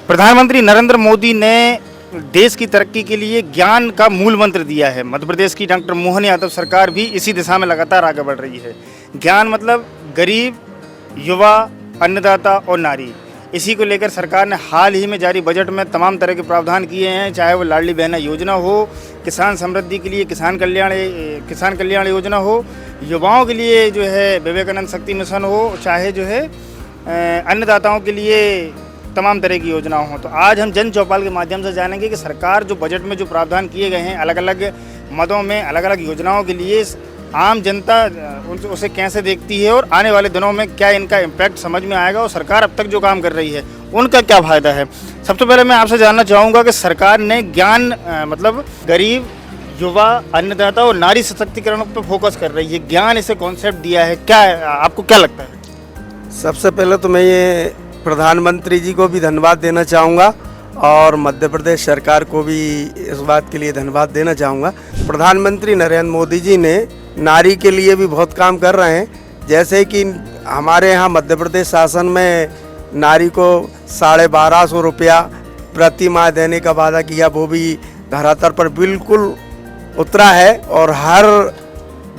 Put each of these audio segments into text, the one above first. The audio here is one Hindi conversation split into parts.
प्रधानमंत्री नरेंद्र मोदी ने देश की तरक्की के लिए ज्ञान का मूल मंत्र दिया है। मध्य प्रदेश की डॉक्टर मोहन यादव सरकार भी इसी दिशा में लगातार आगे बढ़ रही है। ज्ञान मतलब गरीब, युवा, अन्नदाता और नारी। इसी को लेकर सरकार ने हाल ही में जारी बजट में तमाम तरह के प्रावधान किए हैं, चाहे वो लाडली बहना योजना हो, किसान समृद्धि के लिए किसान कल्याण योजना हो, युवाओं के लिए जो है विवेकानंद शक्ति मिशन हो, चाहे जो है अन्नदाताओं के लिए तमाम तरह की योजनाओं हो। तो आज हम जन चौपाल के माध्यम से जानेंगे कि सरकार जो बजट में जो प्रावधान किए गए हैं अलग अलग मदों में अलग अलग योजनाओं के लिए, आम जनता उसे कैसे देखती है और आने वाले दिनों में क्या इनका इम्पैक्ट समझ में आएगा और सरकार अब तक जो काम कर रही है उनका क्या फ़ायदा है। सबसे पहले मैं आपसे जानना चाहूँगा कि सरकार ने ज्ञान मतलब गरीब, युवा, अन्नदाता और नारी सशक्तिकरण पर फोकस कर रही है। ज्ञान इसे कॉन्सेप्ट दिया है, क्या आपको क्या लगता है? सबसे पहले तो मैं ये प्रधानमंत्री जी को भी धन्यवाद देना चाहूँगा और मध्य प्रदेश सरकार को भी इस बात के लिए धन्यवाद देना चाहूँगा। प्रधानमंत्री नरेंद्र मोदी जी ने नारी के लिए भी बहुत काम कर रहे हैं। जैसे कि हमारे यहाँ मध्य प्रदेश शासन में नारी को 1250 रुपया प्रति माह देने का वादा किया, वो भी धरातल पर बिल्कुल उतरा है और हर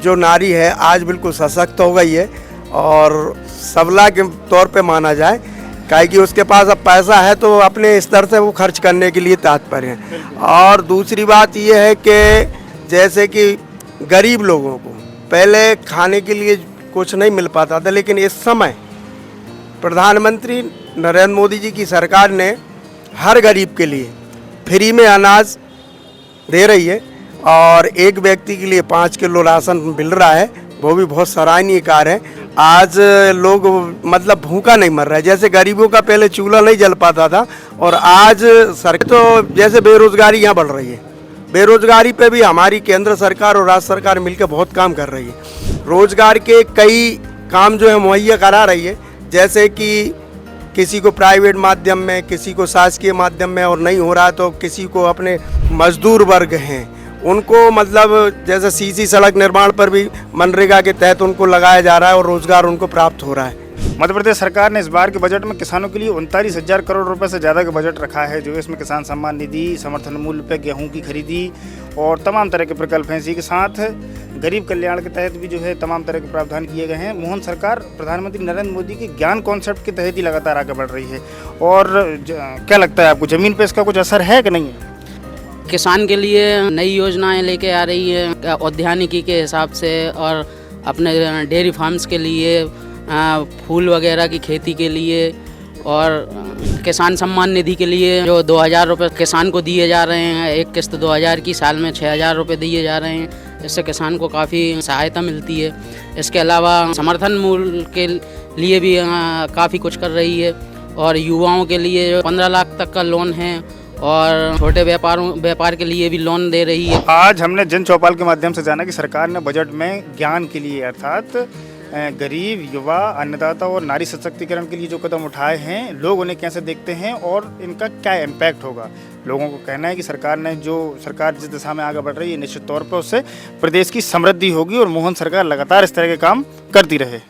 जो नारी है आज बिल्कुल सशक्त हो गई है और सबला के तौर पे माना जाए, काहे कि उसके पास अब पैसा है तो अपने स्तर से वो खर्च करने के लिए तत्पर है। और दूसरी बात ये है कि जैसे कि गरीब लोगों को पहले खाने के लिए कुछ नहीं मिल पाता था, लेकिन इस समय प्रधानमंत्री नरेंद्र मोदी जी की सरकार ने हर गरीब के लिए फ्री में अनाज दे रही है और एक व्यक्ति के लिए 5 किलो राशन मिल रहा है, वो भी बहुत सराहनीय कार्य है। आज लोग मतलब भूखा नहीं मर रहा है। जैसे गरीबों का पहले चूल्हा नहीं जल पाता था और आज तो जैसे बेरोजगारी यहाँ बढ़ रही है, बेरोजगारी पे भी हमारी केंद्र सरकार और राज्य सरकार मिलकर बहुत काम कर रही है। रोजगार के कई काम जो है मुहैया करा रही है, जैसे कि किसी को प्राइवेट माध्यम में, किसी को शासकीय माध्यम में, और नहीं हो रहा तो किसी को अपने मजदूर वर्ग हैं उनको मतलब जैसे सीसी सड़क निर्माण पर भी मनरेगा के तहत उनको लगाया जा रहा है और रोजगार उनको प्राप्त हो रहा है। मध्य प्रदेश सरकार ने इस बार के बजट में किसानों के लिए 39,000 करोड़ रुपए से ज़्यादा का बजट रखा है, जो इसमें किसान सम्मान निधि, समर्थन मूल्य पे गेहूं की खरीदी और तमाम तरह के प्रकल्प हैं। इसी के साथ गरीब कल्याण के तहत भी जो है तमाम तरह के प्रावधान किए गए हैं। मोहन सरकार प्रधानमंत्री नरेंद्र मोदी के ज्ञान कॉन्सेप्ट के तहत ही लगातार आगे बढ़ रही है। और क्या लगता है आपको, ज़मीन पर इसका कुछ असर है कि नहीं है? किसान के लिए नई योजनाएं लेके आ रही है औद्यानिकी के हिसाब से, और अपने डेयरी फार्म्स के लिए, फूल वगैरह की खेती के लिए, और किसान सम्मान निधि के लिए जो 2,000 रुपये किसान को दिए जा रहे हैं, एक किस्त 2,000 की, साल में 6,000 रुपये दिए जा रहे हैं। इससे किसान को काफ़ी सहायता मिलती है। इसके अलावा समर्थन मूल्य के लिए भी काफ़ी कुछ कर रही है और युवाओं के लिए 15 लाख तक का लोन है और छोटे व्यापार के लिए भी लोन दे रही है। आज हमने जन चौपाल के माध्यम से जाना कि सरकार ने बजट में ज्ञान के लिए अर्थात गरीब, युवा, अन्नदाता और नारी सशक्तिकरण के लिए जो कदम उठाए हैं, लोग उन्हें कैसे देखते हैं और इनका क्या इम्पैक्ट होगा। लोगों को कहना है कि सरकार जिस दिशा में आगे बढ़ रही है, निश्चित तौर पर उससे प्रदेश की समृद्धि होगी और मोहन सरकार लगातार इस तरह के काम करती रहे।